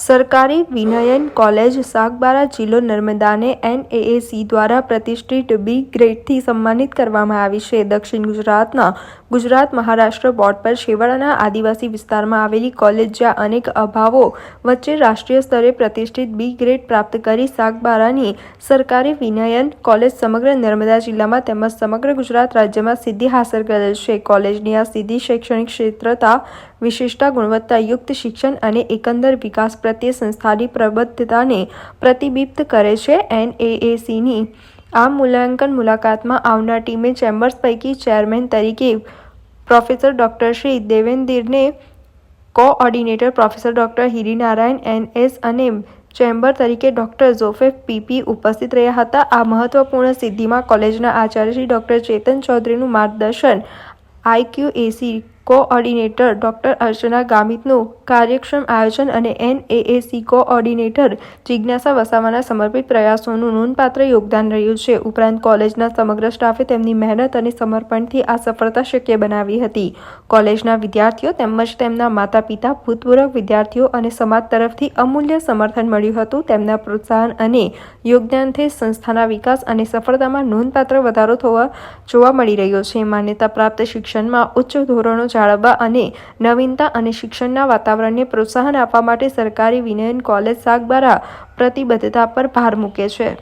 સરકારી વિનયન કોલેજ સાગબારા જિલ્લો નર્મદાને NAAC દ્વારા પ્રતિષ્ઠિત B ગ્રેડથી સન્માનિત કરવામાં આવી છે. દક્ષિણ ગુજરાતના ગુજરાત મહારાષ્ટ્ર બોર્ડ પર છેવાડાના આદિવાસી વિસ્તારમાં આવેલી કોલેજ જ્યાં અનેક અભાવો વચ્ચે રાષ્ટ્રીય સ્તરે પ્રતિષ્ઠિત B ગ્રેડ પ્રાપ્ત કરી સાગબારાની સરકારી વિનયન કોલેજ સમગ્ર નર્મદા જિલ્લામાં તેમજ સમગ્ર ગુજરાત રાજ્યમાં સિદ્ધિ હાંસલ કરેલ છે. કોલેજની આ સિદ્ધિ શૈક્ષણિક ક્ષેત્રતા, વિશિષ્ટતા, ગુણવત્તાયુક્ત શિક્ષણ અને એકંદર વિકાસ પ્રત્યે સંસ્થાની પ્રબદ્ધતાને પ્રતિબિંબિત કરે છે. NAACની આ મૂલ્યાંકન મુલાકાતમાં આવનાર ટીમે ચેમ્બર્સ પૈકી ચેરમેન તરીકે પ્રોફેસર ડોક્ટર શ્રી દેવેન્દિરને, coordinator professor doctor Harinarayan NS અને ચેમ્બર તરીકે ડોક્ટર જોસેફ PP ઉપસ્થિત રહ્યા હતા. આ મહત્વપૂર્ણ સિદ્ધિમાં કોલેજના આચાર્ય શ્રી ડોક્ટર ચેતન ચૌધરીનું માર્ગદર્શન, IQAC કોઓર્ડિનેટર ડોક્ટર અર્ચના ગામિતનું કાર્યક્ષમ આયોજન અને NAAC કોઓર્ડિનેટર જિજ્ઞાસા વસાવાના સમર્પિત પ્રયાસોનું નોંધપાત્ર યોગદાન રહ્યું છે. ઉપરાંત કોલેજના સમગ્ર સ્ટાફે તેમની મહેનત અને સમર્પણથી આ સફળતા શક્ય બનાવી હતી. કોલેજના વિદ્યાર્થીઓ તેમજ તેમના માતા-પિતા, ભૂતપૂર્વ વિદ્યાર્થીઓ અને સમાજ તરફથી અમૂલ્ય સમર્થન મળ્યું હતું. તેમના પ્રોત્સાહન અને યોગદાનથી સંસ્થાના વિકાસ અને સફળતામાં નોંધપાત્ર વધારો જોવા મળી રહ્યો છે. માન્યતા પ્રાપ્ત શિક્ષણમાં ઉચ્ચ ધોરણો જાળવવા અને નવીનતા અને શિક્ષણના વાતાવરણને પ્રોત્સાહન આપવા માટે સરકારી વિનયન કોલેજ સાગબારા પ્રતિબદ્ધતા પર ભાર મૂકે છે.